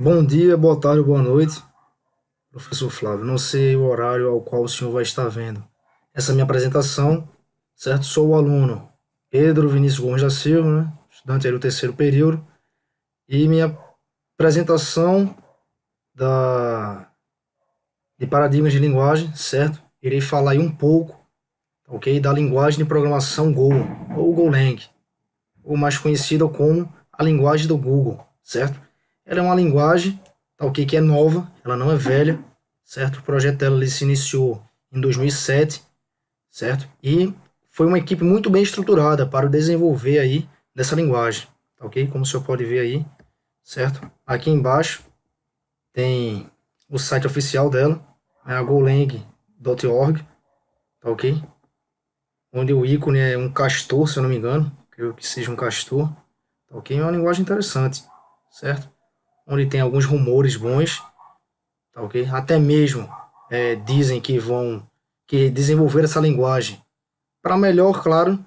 Bom dia, boa tarde, boa noite, professor Flávio. Não sei o horário ao qual o senhor vai estar vendo essa minha apresentação, certo? Sou o aluno Pedro Vinícius Gomes da Silva, né? Estudante aí do terceiro período, e minha apresentação da, de paradigmas de linguagem, certo? Irei falar aí um pouco, ok? Da linguagem de programação Go, ou Golang, ou mais conhecida como a linguagem do Google, certo? Ela é uma linguagem, tá, ok, que é nova, ela não é velha, certo? O projeto dela ele se iniciou em 2007, certo? E foi uma equipe muito bem estruturada para desenvolver aí dessa linguagem, tá, ok? Como o senhor pode ver aí, certo? Aqui embaixo tem o site oficial dela, é a golang.org, tá, ok? Onde o ícone é um castor, se eu não me engano, creio que seja um castor, tá, ok? É uma linguagem interessante, certo? Onde tem alguns rumores bons, tá, ok? Até mesmo dizem que desenvolver essa linguagem para melhor, claro,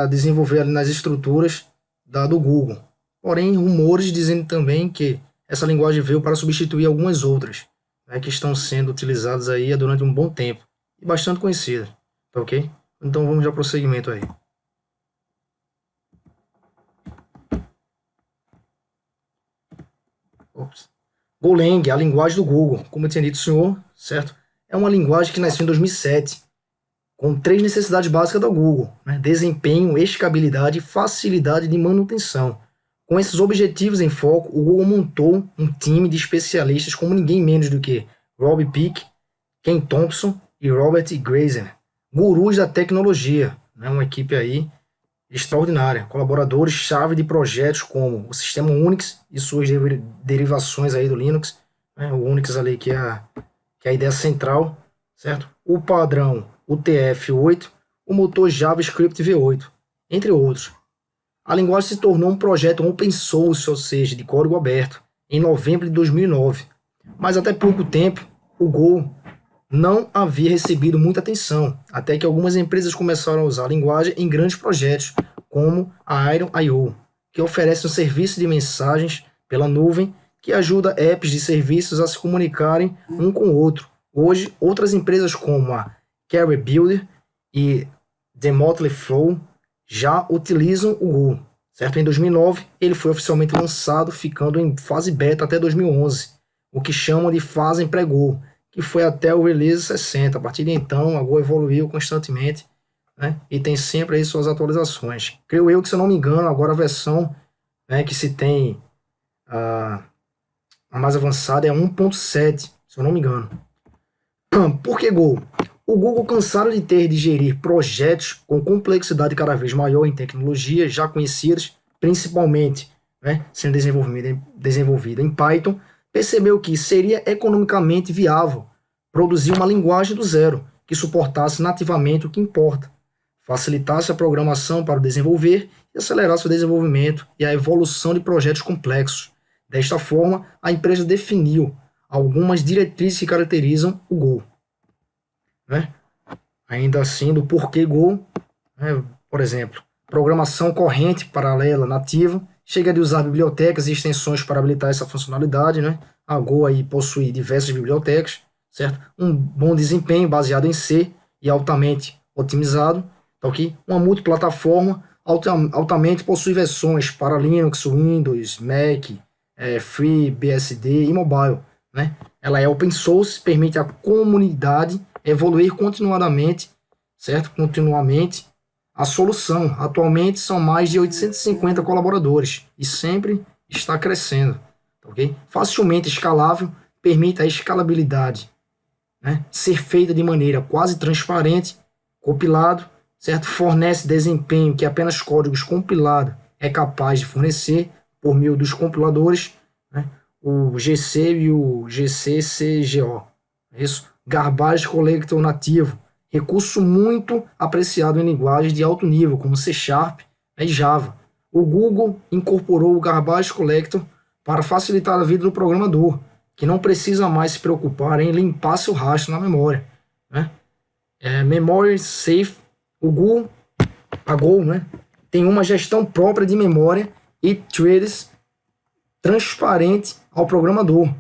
desenvolver ali nas estruturas do Google. Porém, rumores dizendo também que essa linguagem veio para substituir algumas outras, né, que estão sendo utilizadas aí durante um bom tempo e bastante conhecidas, tá, ok? Então vamos ao prosseguimento aí. Ops. Golang, a linguagem do Google, como eu tinha dito, senhor, certo? É uma linguagem que nasceu em 2007, com três necessidades básicas do Google, né? Desempenho, escalabilidade e facilidade de manutenção. Com esses objetivos em foco, o Google montou um time de especialistas como ninguém menos do que Rob Peake, Ken Thompson e Robert Grazer, gurus da tecnologia, né? Uma equipe aí extraordinária, colaboradores-chave de projetos como o sistema Unix e suas derivações aí do Linux, né? O Unix ali que é a ideia central, certo? O padrão UTF-8, o motor JavaScript V8, entre outros. A linguagem se tornou um projeto open source, ou seja, de código aberto, em novembro de 2009. Mas até pouco tempo, o Go não havia recebido muita atenção, até que algumas empresas começaram a usar a linguagem em grandes projetos, como a Iron.io, que oferece um serviço de mensagens pela nuvem que ajuda apps de serviços a se comunicarem um com o outro. Hoje, outras empresas como a Carry Builder e The Motley Flow já utilizam o Go. Certo? Em 2009, ele foi oficialmente lançado, ficando em fase beta até 2011, o que chamam de fase pré-Go, que foi até o release 60. A partir de então, a Go evoluiu constantemente, né? E tem sempre aí suas atualizações. Creio eu que, se eu não me engano, agora a versão, né, que se tem a mais avançada é 1.7, se eu não me engano. Por que Go? O Google, cansado de ter de gerir projetos com complexidade cada vez maior em tecnologias já conhecidas, principalmente, né, sendo desenvolvida em Python, percebeu que seria economicamente viável produzir uma linguagem do zero que suportasse nativamente o que importa, facilitasse a programação para o desenvolver e acelerasse o desenvolvimento e a evolução de projetos complexos. Desta forma, a empresa definiu algumas diretrizes que caracterizam o Go, né? Ainda assim, do porquê Go, né? Por exemplo, programação corrente paralela nativa, chega de usar bibliotecas e extensões para habilitar essa funcionalidade, né? A Go aí possui diversas bibliotecas, certo? Um bom desempenho baseado em C e altamente otimizado, tá, ok? Uma multiplataforma altamente possui versões para Linux, Windows, Mac, Free, BSD e mobile, né? Ela é open source, permite à comunidade evoluir continuadamente, certo? Continuamente a solução. Atualmente são mais de 850 colaboradores e sempre está crescendo, ok? Facilmente escalável, permite a escalabilidade, né, ser feita de maneira quase transparente, compilado, certo? Fornece desempenho que apenas códigos compilados é capaz de fornecer por meio dos compiladores, né? O GC e o GCCGO. Isso. Garbage Collector nativo, recurso muito apreciado em linguagens de alto nível, como C Sharp e Java. O Google incorporou o Garbage Collector para facilitar a vida do programador, que não precisa mais se preocupar em limpar seu rastro na memória, né? Memory Safe, o Google, a Go, né, tem uma gestão própria de memória e threads transparente ao programador,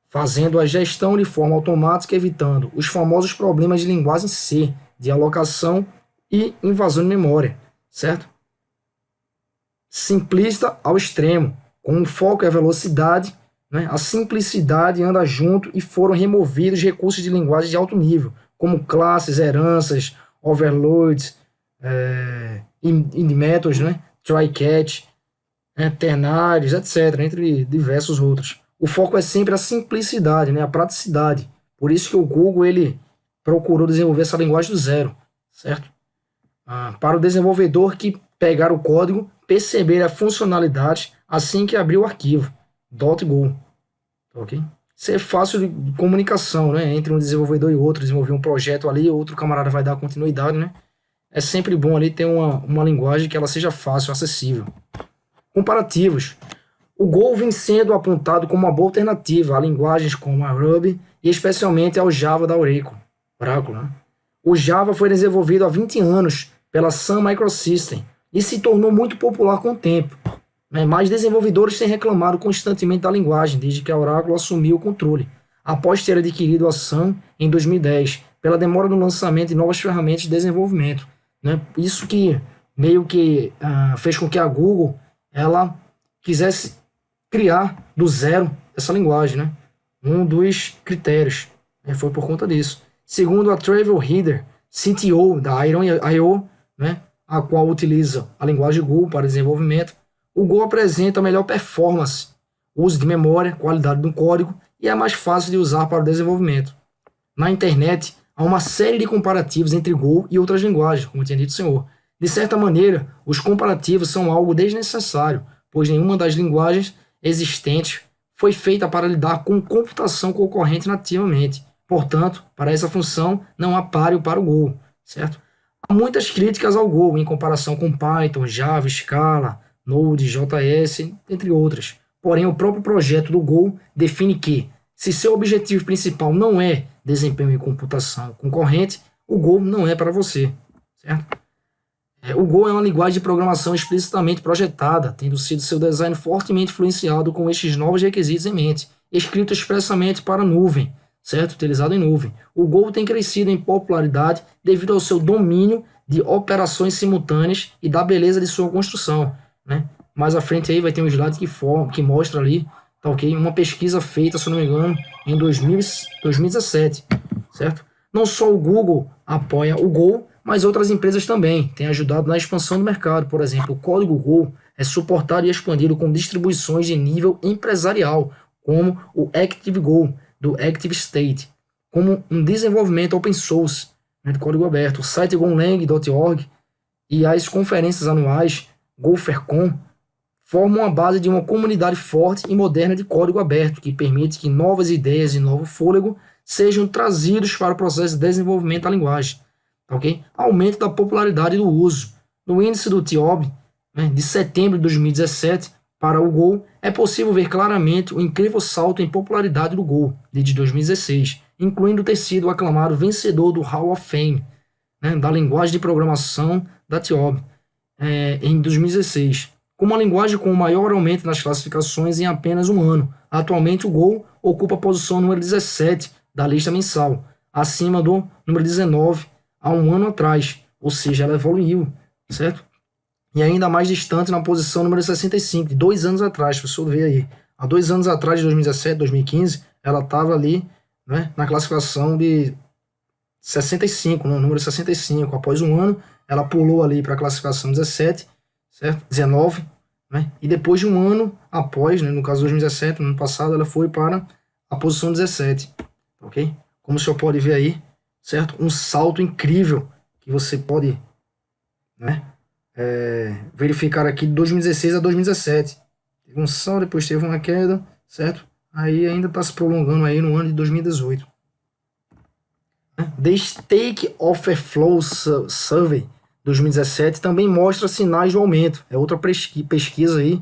fazendo a gestão de forma automática, evitando os famosos problemas de linguagem C, de alocação e invasão de memória, certo? Simplista ao extremo, com o foco e a velocidade, né? A simplicidade anda junto e foram removidos recursos de linguagem de alto nível, como classes, heranças, overloads, métodos, né? Try-catch, ternários, etc., entre diversos outros. O foco é sempre a simplicidade, né? A praticidade. Por isso que o Google ele procurou desenvolver essa linguagem do zero, certo? Para o desenvolvedor que pegar o código, perceber a funcionalidade assim que abrir o arquivo .go, ok? Isso é fácil de comunicação, né? Entre um desenvolvedor e outro, desenvolver um projeto ali, outro camarada vai dar continuidade, né? É sempre bom ali ter uma linguagem que ela seja fácil, acessível. Comparativos. O Go vem sendo apontado como uma boa alternativa a linguagens como a Ruby e especialmente ao Java da Oracle, né? O Java foi desenvolvido há 20 anos pela Sun Microsystem e se tornou muito popular com o tempo. Mas desenvolvedores têm reclamado constantemente da linguagem desde que a Oracle assumiu o controle, após ter adquirido a Sun em 2010, pela demora no lançamento de novas ferramentas de desenvolvimento. Isso que meio que fez com que a Google ela quisesse criar do zero essa linguagem, né? Um dos critérios foi por conta disso. Segundo a Travel Header, CTO da Iron.io, né, a qual utiliza a linguagem Go para desenvolvimento, o Go apresenta melhor performance, uso de memória, qualidade do código e é mais fácil de usar para o desenvolvimento. Na internet, há uma série de comparativos entre Go e outras linguagens, como tinha dito o senhor. De certa maneira, os comparativos são algo desnecessário, pois nenhuma das linguagens existentes foi feita para lidar com computação concorrente nativamente. Portanto, para essa função, não há páreo para o Go, certo? Há muitas críticas ao Go em comparação com Python, Java, Scala, Node, JS, entre outras. Porém, o próprio projeto do Go define que, se seu objetivo principal não é desempenho em computação concorrente, o Go não é para você, certo? O Go é uma linguagem de programação explicitamente projetada, tendo sido seu design fortemente influenciado com estes novos requisitos em mente, escrito expressamente para nuvem, certo? Utilizado em nuvem. O Go tem crescido em popularidade devido ao seu domínio de operações simultâneas e da beleza de sua construção, né? Mais à frente aí vai ter um slide que mostra ali, tá ok? Uma pesquisa feita, se não me engano, em 2017, certo? Não só o Google apoia o Go, mas outras empresas também têm ajudado na expansão do mercado. Por exemplo, o código Go é suportado e expandido com distribuições de nível empresarial, como o ActiveGo, do ActiveState, como um desenvolvimento open source, né, de código aberto. O site golang.org e as conferências anuais GopherCon formam a base de uma comunidade forte e moderna de código aberto, que permite que novas ideias e novo fôlego sejam trazidos para o processo de desenvolvimento da linguagem. Okay? Aumento da popularidade do uso. No índice do TIOB, né, de setembro de 2017, para o Go, é possível ver claramente o incrível salto em popularidade do Go, desde 2016, incluindo ter sido aclamado vencedor do Hall of Fame, né, da linguagem de programação da TIOB, em 2016, como a linguagem com o maior aumento nas classificações em apenas um ano. Atualmente, o Go ocupa a posição número 17 da lista mensal, acima do número 19 há um ano atrás, ou seja, ela evoluiu, certo? E ainda mais distante na posição número 65, de 2 anos atrás, se você ver aí. Há 2 anos atrás, de 2017, 2015, ela estava ali, né, na classificação de 65, no número 65. Após um ano, ela pulou ali para a classificação 17, certo? 19, né? E depois de um ano após, né, no caso de 2017, no ano passado, ela foi para a posição 17, ok? Como o senhor pode ver aí, certo? Um salto incrível que você pode, né, verificar aqui de 2016 a 2017. Teve um salto, depois teve uma queda, certo? Aí ainda está se prolongando aí no ano de 2018. The Stack Overflow Survey 2017 também mostra sinais de aumento. É outra pesquisa aí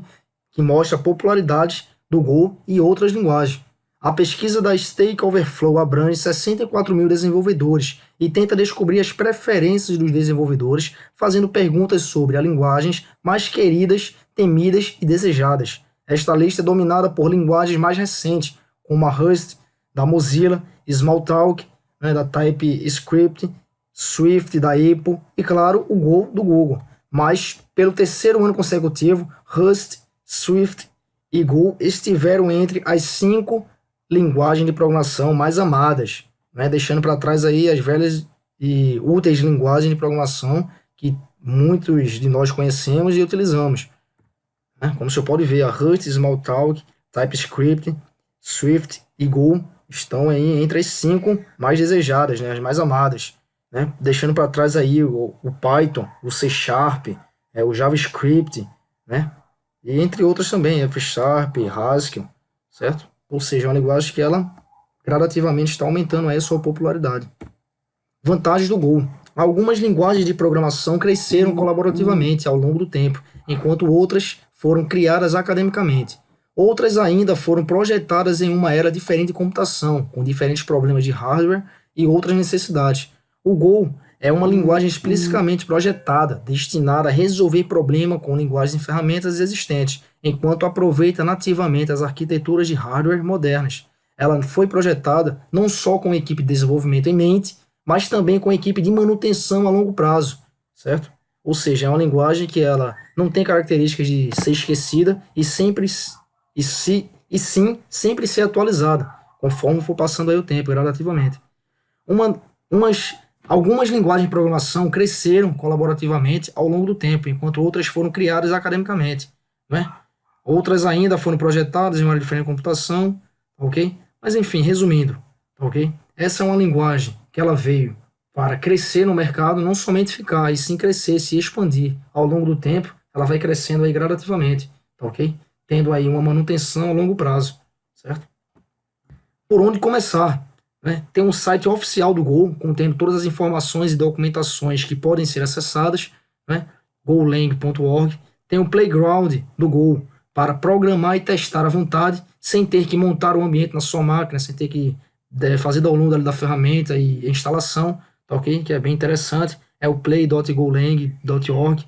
que mostra a popularidade do Go e outras linguagens. A pesquisa da Stack Overflow abrange 64 mil desenvolvedores e tenta descobrir as preferências dos desenvolvedores, fazendo perguntas sobre as linguagens mais queridas, temidas e desejadas. Esta lista é dominada por linguagens mais recentes, como a Rust, da Mozilla, Smalltalk, né, da TypeScript, Swift, da Apple, e, claro, o Go, do Google. Mas, pelo terceiro ano consecutivo, Rust, Swift e Go estiveram entre as 5 linguagens de programação mais amadas, né, deixando para trás aí as velhas e úteis linguagens de programação que muitos de nós conhecemos e utilizamos, né? Como você pode ver, a Rust, Smalltalk, TypeScript, Swift e Go estão aí entre as 5 mais desejadas, né, as mais amadas, né? Deixando para trás aí o Python, o C Sharp, o JavaScript, né? E entre outras também, F Sharp, Haskell, certo? Ou seja, é uma linguagem que ela gradativamente está aumentando aí a sua popularidade. Vantagens do Go. Algumas linguagens de programação cresceram colaborativamente ao longo do tempo, enquanto outras foram criadas academicamente. Outras ainda foram projetadas em uma era diferente de computação, com diferentes problemas de hardware e outras necessidades. O Go é uma linguagem explicitamente projetada, destinada a resolver problemas com linguagens e ferramentas existentes, enquanto aproveita nativamente as arquiteturas de hardware modernas. Ela foi projetada não só com a equipe de desenvolvimento em mente, mas também com a equipe de manutenção a longo prazo, certo? Ou seja, é uma linguagem que ela não tem características de ser esquecida e sim sempre ser atualizada, conforme for passando aí o tempo, gradativamente. Uma, umas, algumas linguagens de programação cresceram colaborativamente ao longo do tempo, enquanto outras foram criadas academicamente, né? Outras ainda foram projetadas em uma área diferente de computação, ok? Mas enfim, resumindo, ok? Essa é uma linguagem que ela veio para crescer no mercado, não somente ficar, e sim crescer, se expandir ao longo do tempo, ela vai crescendo aí gradativamente, ok? Tendo aí uma manutenção a longo prazo, certo? Por onde começar? Né? Tem um site oficial do Go, contendo todas as informações e documentações que podem ser acessadas, né? golang.org. Tem o Playground do Go, para programar e testar à vontade, sem ter que montar o ambiente na sua máquina, sem ter que fazer download da ferramenta e instalação, tá ok? Que é bem interessante. É o play.golang.org.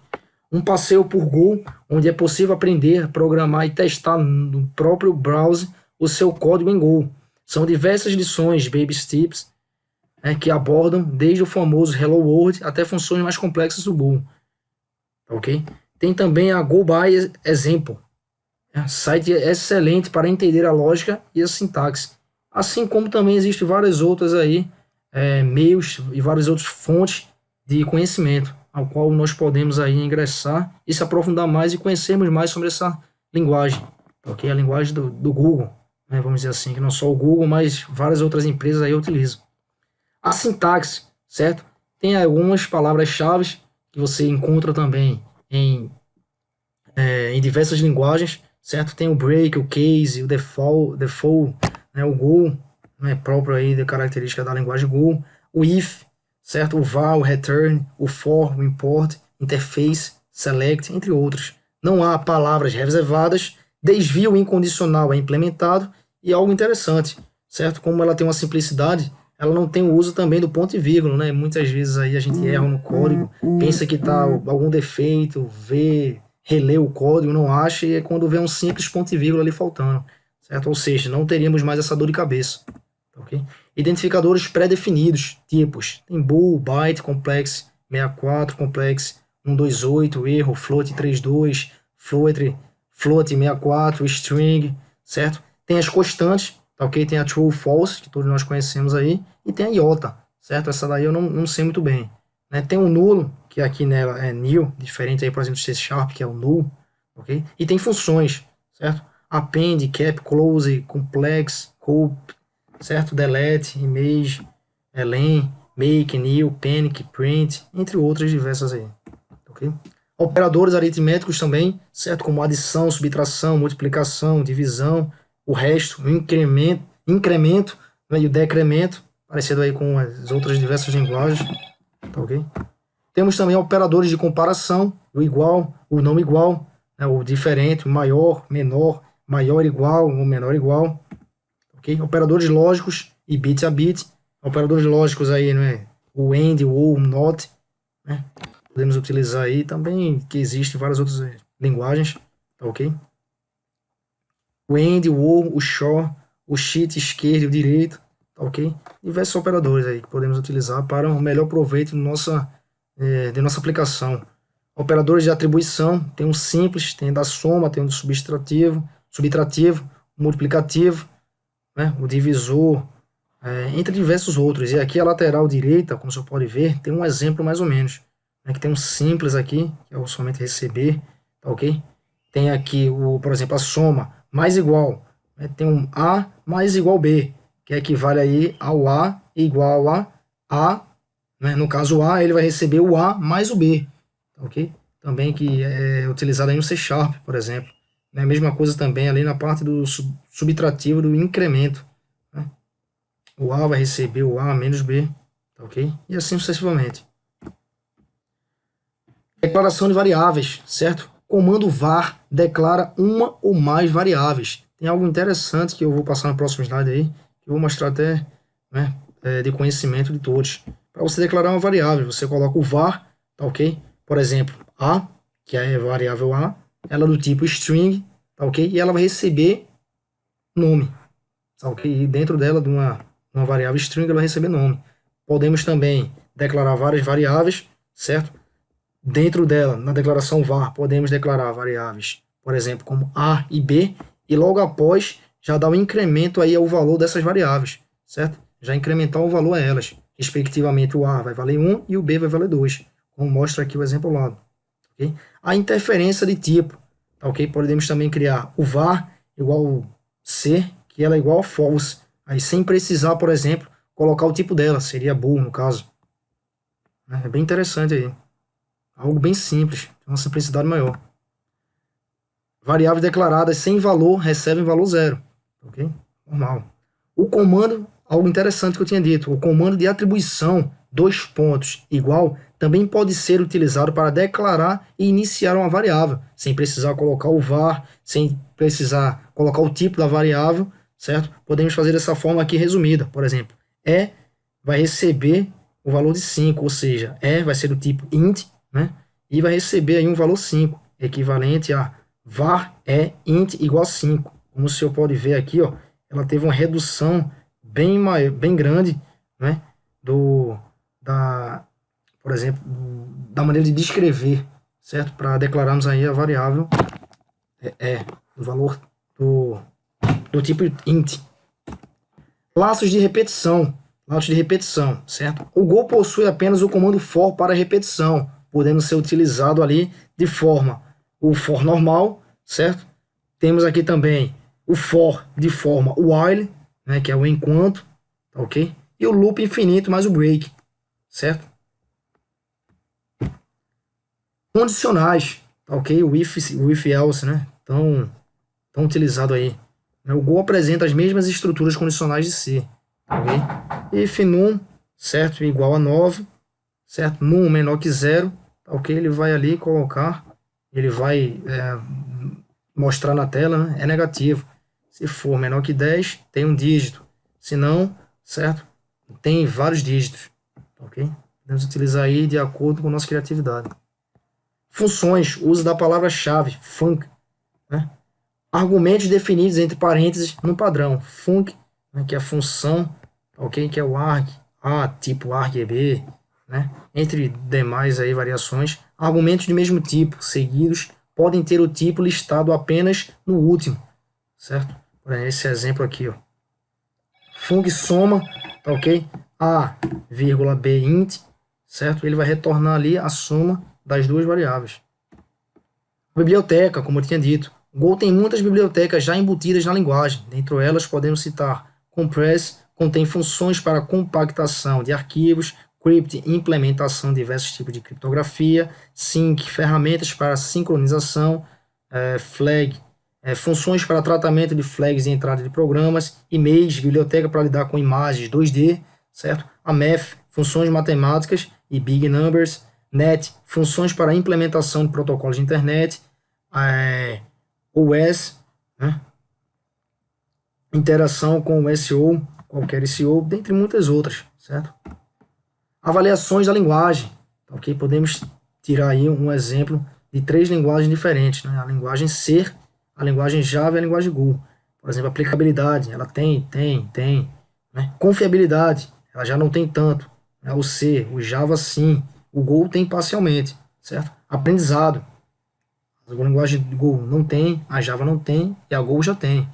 Um passeio por Go, onde é possível aprender, programar e testar no próprio browser o seu código em Go. São diversas lições, baby steps, que abordam desde o famoso Hello World até funções mais complexas do Go. Ok? Tem também a Go by Example, site excelente para entender a lógica e a sintaxe. Assim como também existem várias outras aí, meios e várias outras fontes de conhecimento, ao qual nós podemos aí ingressar e se aprofundar mais e conhecermos mais sobre essa linguagem, ok? A linguagem do Google, né? Vamos dizer assim, que não só o Google, mas várias outras empresas aí utilizam. A sintaxe, certo? Tem algumas palavras-chave que você encontra também em diversas linguagens, certo? Tem o break, o case, o default, né? O Go, né? Próprio aí da característica da linguagem Go, o if, certo? O var, o return, o for, o import, interface, select, entre outros. Não há palavras reservadas, desvio incondicional é implementado e algo interessante, certo? Como ela tem uma simplicidade, ela não tem o uso também do ponto e vírgula, né? Muitas vezes aí a gente erra no código, pensa que tá algum defeito, relê o código, não acha, e é quando vê um simples ponto e vírgula ali faltando, certo? Ou seja, não teríamos mais essa dor de cabeça, ok? Identificadores pré-definidos, tipos, tem bool, byte, complex 64, complex 128, erro, float 32, float 64, string, certo? Tem as constantes, tá ok? Tem a true, false, que todos nós conhecemos aí, e tem a iota, certo? Essa daí eu não sei muito bem, né? Tem o nulo, que aqui nela é nil, diferente aí, por exemplo, do C Sharp, que é o null, ok? E tem funções, certo? Append, cap, close, complex, cope, certo? Delete, image, len, make, new, panic, print, entre outras diversas aí, ok? Operadores aritméticos também, certo? Como adição, subtração, multiplicação, divisão, o resto, o incremento, né? E o decremento, parecido aí com as outras diversas linguagens, tá ok? Temos também operadores de comparação, o igual, o não igual, né? O diferente, o maior, menor, maior igual, o menor igual, ok? Operadores lógicos e bit a bit, operadores lógicos aí, né? O AND, o OR, o NOT, né? Podemos utilizar aí também, que existem várias outras linguagens, tá ok? o AND, o OR, o SHOR, o SHIT esquerdo e o direito, tá ok? Diversos operadores aí que podemos utilizar para um melhor proveito de nossa aplicação. Operadores de atribuição, tem um simples, tem da soma, tem um do subtrativo, multiplicativo, né? O divisor, entre diversos outros. E aqui a lateral direita, como você pode ver, tem um exemplo mais ou menos, né? Que tem um simples aqui, que é o somente receber, tá ok? Tem aqui, por exemplo, a soma, mais igual, né? Tem um A mais igual B, que equivale aí ao A igual a, né? No caso o A, ele vai receber o A mais o B, tá ok? Também que é utilizado aí no C Sharp, por exemplo. É a mesma coisa também ali na parte do subtrativo do incremento, né? O A vai receber o A menos B, tá ok? E assim sucessivamente. Declaração de variáveis, certo? Comando var declara uma ou mais variáveis. Tem algo interessante que eu vou passar no próximo slide aí, que eu vou mostrar até, né, de conhecimento de todos. Para você declarar uma variável, você coloca o var, tá ok? Por exemplo, a, que é a variável a, ela é do tipo string, tá ok? E ela vai receber nome, tá ok? E dentro dela, de uma variável string, ela vai receber nome. Podemos também declarar várias variáveis, certo? Dentro dela, na declaração var, podemos declarar variáveis, por exemplo, como a e b, e logo após já dá um incremento aí ao valor dessas variáveis, certo? Já incrementar o valor a elas. Respectivamente, o a vai valer 1 e o b vai valer 2, como mostra aqui o exemplo ao lado. Okay? A interferência de tipo, tá, ok? Podemos também criar o var igual ser, que ela é igual a false, aí sem precisar, por exemplo, colocar o tipo dela, seria bool no caso. É bem interessante aí. Algo bem simples, uma simplicidade maior. Variáveis declaradas sem valor recebem valor zero. Ok? Normal. O comando, algo interessante que eu tinha dito, o comando de atribuição, dois pontos, igual, também pode ser utilizado para declarar e iniciar uma variável, sem precisar colocar o var, sem precisar colocar o tipo da variável, certo? Podemos fazer dessa forma aqui resumida, por exemplo, vai receber o valor de 5, ou seja, vai ser do tipo int, né? E vai receber aí um valor 5, equivalente a var int igual a 5. Como o senhor pode ver aqui, ó, ela teve uma redução bem grande, né? Por exemplo, da maneira de descrever, certo? Para declararmos aí a variável o valor do tipo int. Laços de repetição. Certo? O Go possui apenas o comando for para repetição, podendo ser utilizado ali de forma o for normal, certo? Temos aqui também o for de forma while, né, que é o enquanto, tá ok? E o loop infinito mais o break, certo? Condicionais, tá ok? O if else, né? Tão utilizado aí. O Go apresenta as mesmas estruturas condicionais de C, ok? If num, certo? Igual a 9, certo? Num menor que 0, tá ok? Ele vai ali colocar, ele vai mostrar na tela, né? É negativo. Se for menor que 10, tem um dígito. Se não, certo? Tem vários dígitos, ok? Podemos utilizar aí de acordo com a nossa criatividade. Funções, uso da palavra-chave, func, né? Argumentos definidos entre parênteses no padrão, func, né? Que é a função, ok? Que é o arg, A, tipo argb, né? Entre demais aí variações. Argumentos de mesmo tipo, seguidos, podem ter o tipo listado apenas no último, certo? Esse exemplo aqui, ó. Func soma, tá ok? A, B int, certo? Ele vai retornar ali a soma das duas variáveis. Biblioteca, como eu tinha dito. O Go tem muitas bibliotecas já embutidas na linguagem. Dentre elas podemos citar Compress, contém funções para compactação de arquivos, Crypt, implementação de diversos tipos de criptografia, Sync, ferramentas para sincronização, Flag, funções para tratamento de flags e entrada de programas, Image, biblioteca para lidar com imagens 2D, certo? A Math, funções matemáticas e Big Numbers, Net, funções para implementação de protocolos de internet, OS, né? Interação com o SEO, qualquer SEO, dentre muitas outras, certo? Avaliações da linguagem, ok? Podemos tirar aí um exemplo de 3 linguagens diferentes, né? A linguagem C, a linguagem Java e a linguagem Go. Por exemplo, aplicabilidade, ela tem, né? Confiabilidade, ela já não tem tanto, né? O C, o Java sim, o Go tem parcialmente, certo? Aprendizado, a linguagem Go não tem, a Java não tem e a Go já tem.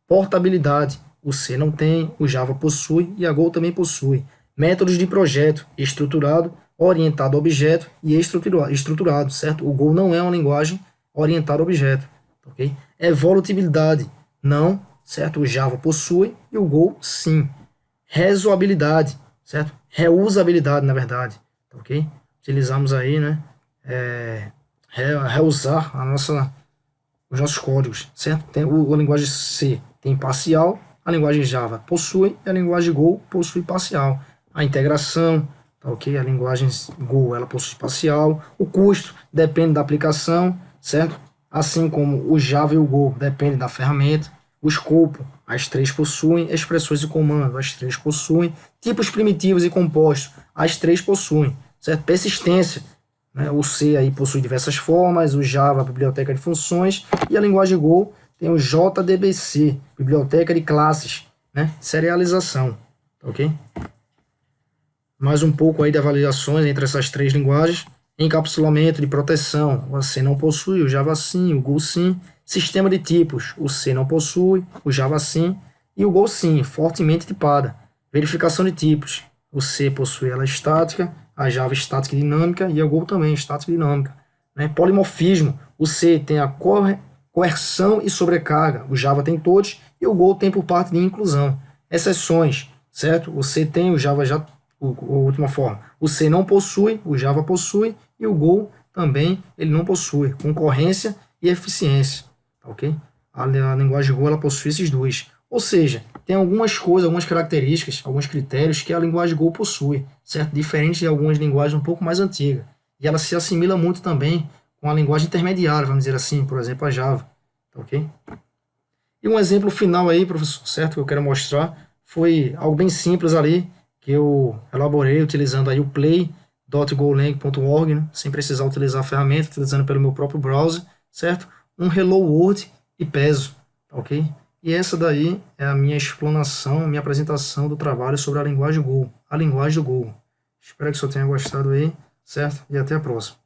Portabilidade, o C não tem, o Java possui e a Go também possui. Métodos de projeto, estruturado, orientado a objeto e estruturado, certo? O Go não é uma linguagem orientada a objeto, ok? Evolutibilidade, não, certo? O Java possui e o Go sim. Reusabilidade, certo? Reusabilidade, na verdade, ok? Utilizamos aí, né? Reusar os nossos códigos, certo? Tem a linguagem C tem parcial, a linguagem Java possui e a linguagem Go possui parcial. A integração, tá ok? A linguagem Go ela possui parcial. O custo depende da aplicação, certo? Assim como o Java e o Go dependem da ferramenta. O escopo, as três possuem. Expressões de comando, as três possuem. Tipos primitivos e compostos, as três possuem, certo? Persistência, né? O C aí possui diversas formas, o Java, a biblioteca de funções, e a linguagem Go tem o JDBC, biblioteca de classes, né? Serialização, ok? Mais um pouco aí de avaliações entre essas três linguagens. Encapsulamento de proteção, o C não possui, o Java sim, o Go sim. Sistema de tipos, o C não possui, o Java sim, e o Go sim, fortemente tipada. Verificação de tipos, o C possui ela estática, a Java estática e dinâmica, e o Go também estática e dinâmica. Né? Polimorfismo, o C tem a coerção e sobrecarga, o Java tem todos, e o Go tem por parte de inclusão. Exceções, certo? O C tem, o Java já a última forma. O C não possui, o Java possui e o Go também ele não possui. Concorrência e eficiência, ok? A linguagem Go ela possui esses dois. Ou seja, tem algumas coisas, algumas características, alguns critérios que a linguagem Go possui, certo? Diferente de algumas linguagens um pouco mais antigas. E ela se assimila muito também com a linguagem intermediária, vamos dizer assim, por exemplo, a Java, ok? E um exemplo final aí, professor, certo, que eu quero mostrar, foi algo bem simples ali, que eu elaborei utilizando aí o play.golang.org, né, sem precisar utilizar a ferramenta, utilizando pelo meu próprio browser, certo? Um Hello World e peso, ok? E essa daí é a minha explanação, a minha apresentação do trabalho sobre a linguagem Go, a linguagem do Go. Espero que o senhor tenha gostado aí, certo? E até a próxima.